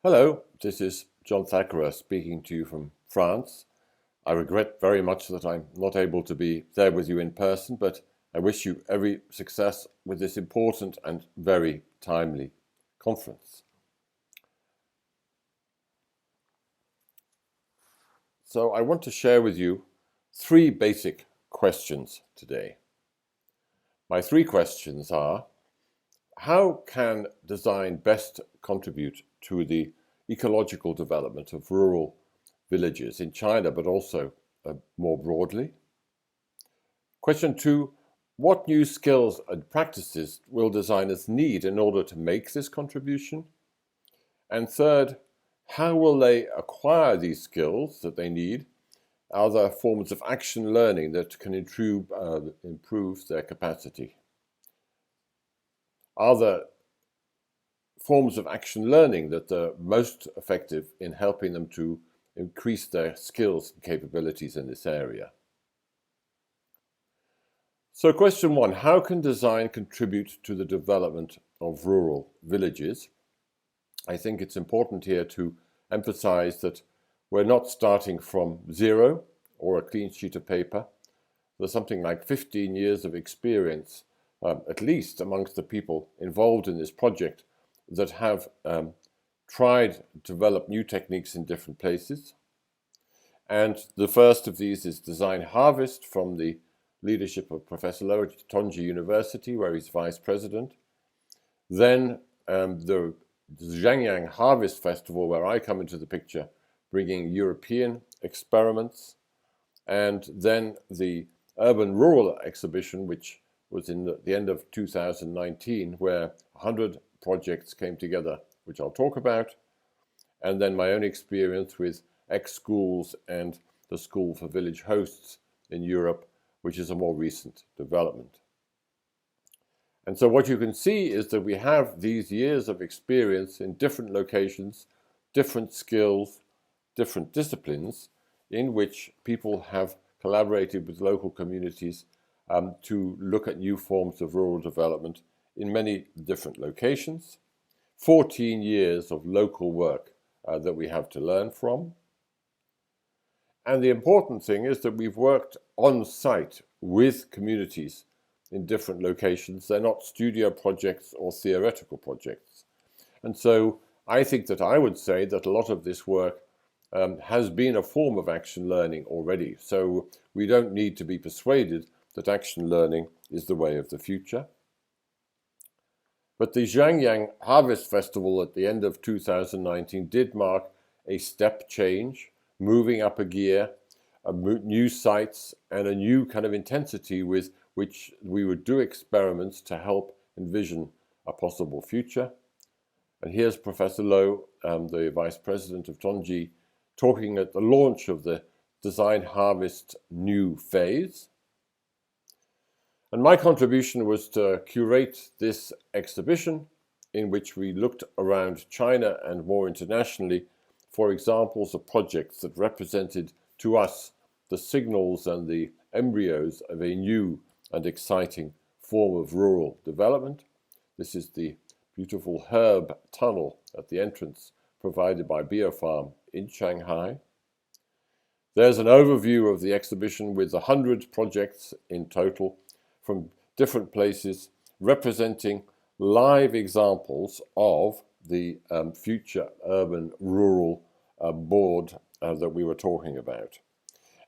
Hello, this is John Thackara speaking to you from France. I regret very much that I'm not able to be there with you in person, but I wish you every success with this important and very timely conference. So I want to share with you three basic questions today. My three questions are: how can design best contribute to the ecological development of rural villages in China, but also more broadly? Question two: what new skills and practices will designers need in order to make this contribution? And third, how will they acquire these skills that they need? Are there forms of action learning that can improve their capacity? Are there forms of action learning that are most effective in helping them to increase their skills and capabilities in this area? So question one: how can design contribute to the development of rural villages? I think it's important here to emphasize that we're not starting from zero or a clean sheet of paper. There's something like 15 years of experience, at least amongst the people involved in this project, that have tried to develop new techniques in different places. And the first of these is Design Harvest, from the leadership of Professor Lowe at Tongji University, where he's vice president. Then the Zhangyang Harvest Festival, where I come into the picture, bringing European experiments. And then the Urban Rural Exhibition, which was in the end of 2019, where 100 projects came together, which I'll talk about. And then my own experience with X-Schools and the School for Village Hosts in Europe, which is a more recent development. And so what you can see is that we have these years of experience in different locations, different skills, different disciplines, in which people have collaborated with local communities to look at new forms of rural development in many different locations. 14 years of local work that we have to learn from. And the important thing is that we've worked on site with communities in different locations. They're not studio projects or theoretical projects. And so I think that I would say that a lot of this work has been a form of action learning already. So we don't need to be persuaded that action learning is the way of the future. But the Zhangyang Harvest Festival at the end of 2019 did mark a step change, moving up a gear, new sites, and a new kind of intensity with which we would do experiments to help envision a possible future. And here's Professor Lowe, the Vice President of Tongji, talking at the launch of the Design Harvest new phase. And my contribution was to curate this exhibition, in which we looked around China and more internationally for examples of projects that represented to us the signals and the embryos of a new and exciting form of rural development. This is the beautiful herb tunnel at the entrance provided by Biofarm in Shanghai. There's an overview of the exhibition with 100 projects in total from different places, representing live examples of the future urban rural board that we were talking about.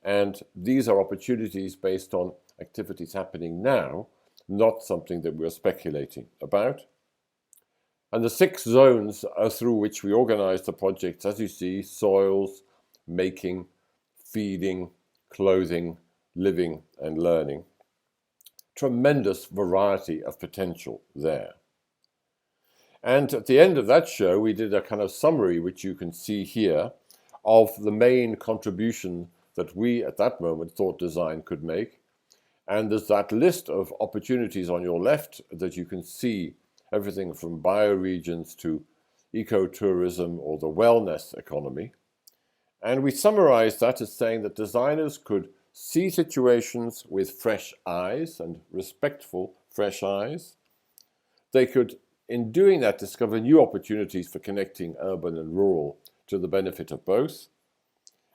And these are opportunities based on activities happening now, not something that we're speculating about. And the 6 zones through which we organize the projects, as you see: soils, making, feeding, clothing, living, and learning. Tremendous variety of potential there. And at the end of that show, we did a kind of summary, which you can see here, of the main contribution that we at that moment thought design could make. And there's that list of opportunities on your left that you can see, everything from bioregions to ecotourism or the wellness economy. And we summarized that as saying that designers could see situations with fresh eyes and respectful fresh eyes. They could in doing that, discover new opportunities for connecting urban and rural to the benefit of both,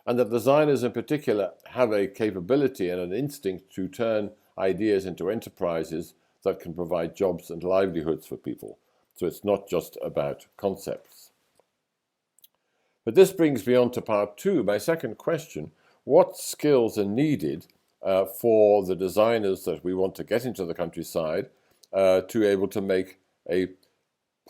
and that designers in particular have a capability and an instinct to turn ideas into enterprises that can provide jobs and livelihoods for people. So it's not just about concepts. But this brings me on to part two, my second question. What skills are needed for the designers that we want to get into the countryside to be able to make a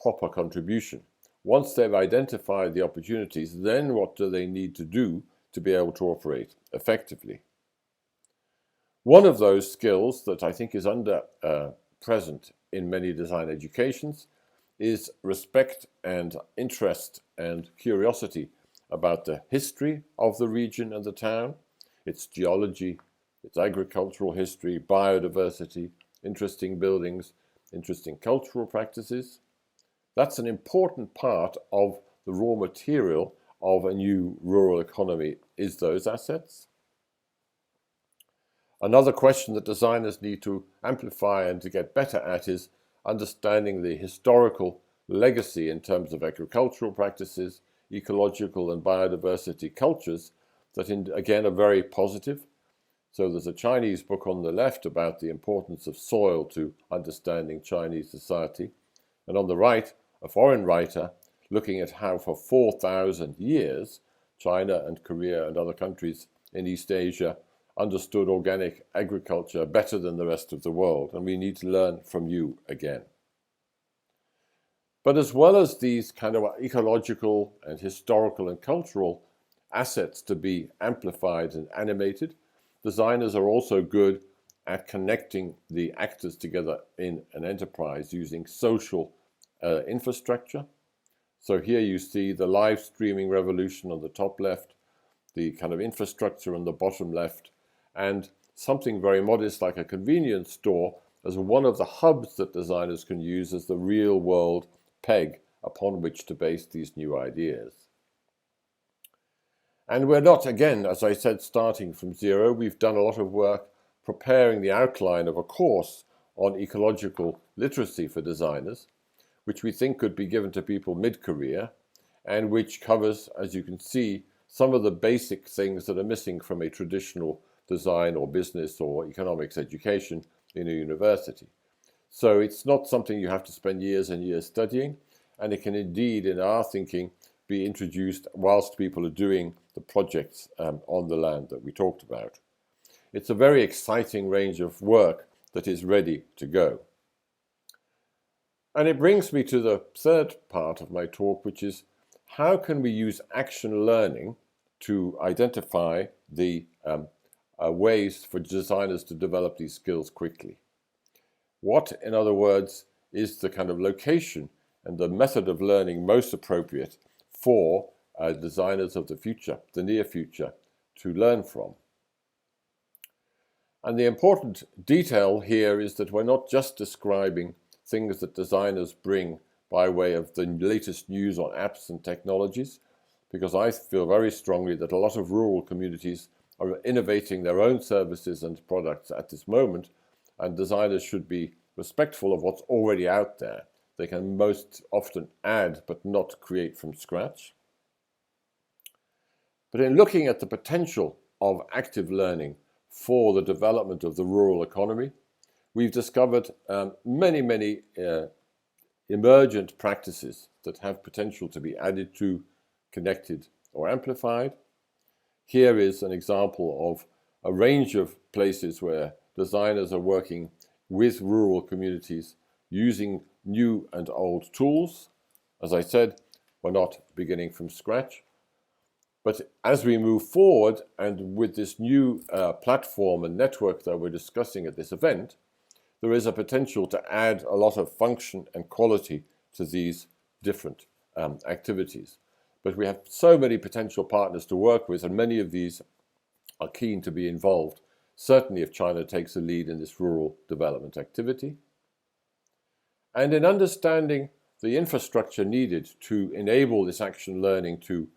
proper contribution? Once they've identified the opportunities, then what do they need to do to be able to operate effectively? One of those skills that I think is present in many design educations is respect and interest and curiosity about the history of the region and the town, its geology, its agricultural history, biodiversity, interesting buildings, interesting cultural practices. That's an important part of the raw material of a new rural economy, is those assets. Another question that designers need to amplify and to get better at is understanding the historical legacy in terms of agricultural practices, ecological and biodiversity cultures that again are very positive. So there's a Chinese book on the left about the importance of soil to understanding Chinese society, and on the right a foreign writer looking at how for 4,000 years China and Korea and other countries in East Asia understood organic agriculture better than the rest of the world, and we need to learn from you again. But as well as these kind of ecological and historical and cultural assets to be amplified and animated, designers are also good at connecting the actors together in an enterprise using social infrastructure. So here you see the live streaming revolution on the top left, the kind of infrastructure on the bottom left, and something very modest like a convenience store as one of the hubs that designers can use as the real world peg upon which to base these new ideas. And we're not, again, as I said, starting from zero. We've done a lot of work preparing the outline of a course on ecological literacy for designers, which we think could be given to people mid-career, and which covers, as you can see, some of the basic things that are missing from a traditional design or business or economics education in a university. So it's not something you have to spend years and years studying, and it can indeed, in our thinking, be introduced whilst people are doing the projects on the land that we talked about. It's a very exciting range of work that is ready to go. And it brings me to the third part of my talk, which is how can we use action learning to identify the ways for designers to develop these skills quickly? What, in other words, is the kind of location and the method of learning most appropriate for designers of the future, the near future, to learn from? And the important detail here is that we're not just describing things that designers bring by way of the latest news on apps and technologies, because I feel very strongly that a lot of rural communities are innovating their own services and products at this moment, and designers should be respectful of what's already out there. They can most often add but not create from scratch. But in looking at the potential of active learning for the development of the rural economy, we've discovered many emergent practices that have potential to be added to, connected, or amplified. Here is an example of a range of places where designers are working with rural communities using new and old tools. As I said, we're not beginning from scratch. But as we move forward, and with this new platform and network that we're discussing at this event, there is a potential to add a lot of function and quality to these different activities. But we have so many potential partners to work with, and many of these are keen to be involved, certainly if China takes a lead in this rural development activity. And in understanding the infrastructure needed to enable this action learning to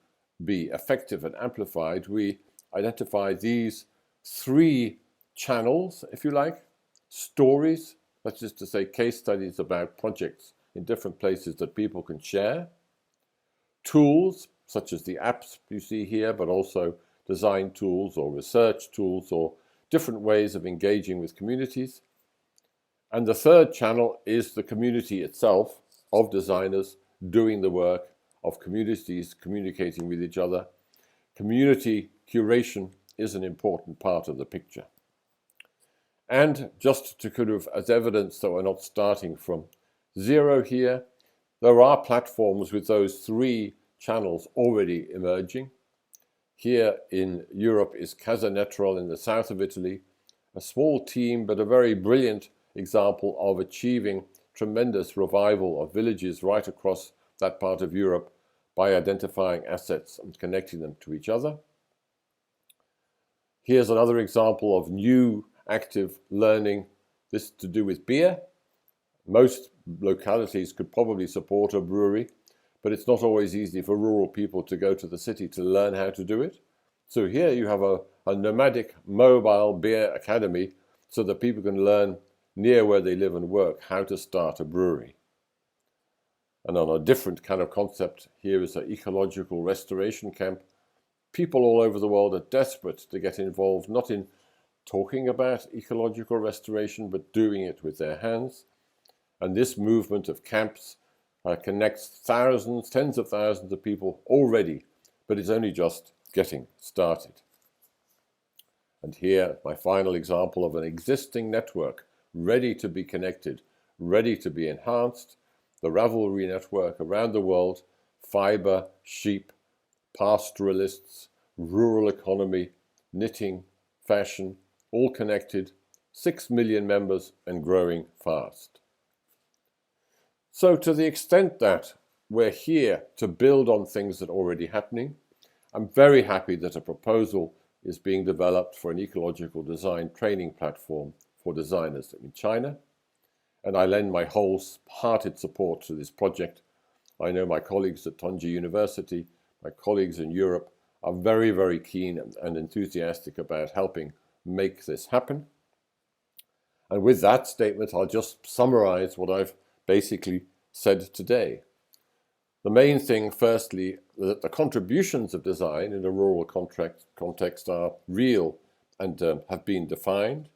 be effective and amplified, we identify these three channels, if you like: stories, that is to say case studies about projects in different places that people can share. Tools, such as the apps you see here, but also design tools or research tools or different ways of engaging with communities. And the third channel is the community itself of designers doing the work, of communities communicating with each other. Community curation is an important part of the picture. And just to kind of, as evidence that we're not starting from zero here, there are platforms with those three channels already emerging. Here in Europe is Casanetrol in the south of Italy, a small team but a very brilliant example of achieving tremendous revival of villages right across that part of Europe by identifying assets and connecting them to each other. Here's another example of new active learning, this to do with beer. Most localities could probably support a brewery, but it's not always easy for rural people to go to the city to learn how to do it. So here you have a nomadic mobile beer academy so that people can learn near where they live and work how to start a brewery. And on a different kind of concept, here is an ecological restoration camp. People all over the world are desperate to get involved, not in talking about ecological restoration, but doing it with their hands. And this movement of camps connects thousands, tens of thousands of people already, but it's only just getting started. And here, my final example of an existing network, ready to be connected, ready to be enhanced, the Ravelry network around the world, fiber, sheep, pastoralists, rural economy, knitting, fashion, all connected, 6 million members and growing fast. So to the extent that we're here to build on things that are already happening, I'm very happy that a proposal is being developed for an ecological design training platform for designers in China, and I lend my wholehearted support to this project. I know my colleagues at Tongji University, my colleagues in Europe are very, very keen and enthusiastic about helping make this happen. And with that statement, I'll just summarize what I've basically said today. The main thing, firstly, that the contributions of design in a rural context are real and have been defined.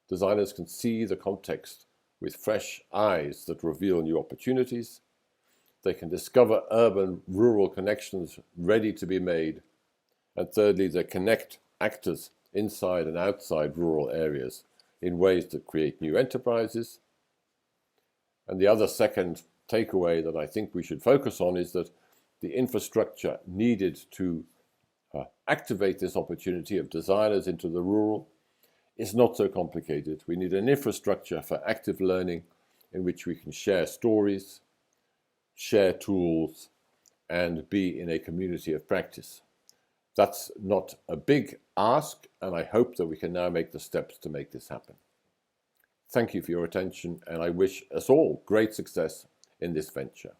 Designers can see the context with fresh eyes that reveal new opportunities. They can discover urban-rural connections ready to be made. And thirdly, they connect actors inside and outside rural areas in ways that create new enterprises. And the other second takeaway that I think we should focus on is that the infrastructure needed to activate this opportunity of designers into the rural is not so complicated. We need an infrastructure for active learning in which we can share stories, share tools, and be in a community of practice. That's not a big ask, and I hope that we can now make the steps to make this happen. Thank you for your attention, and I wish us all great success in this venture.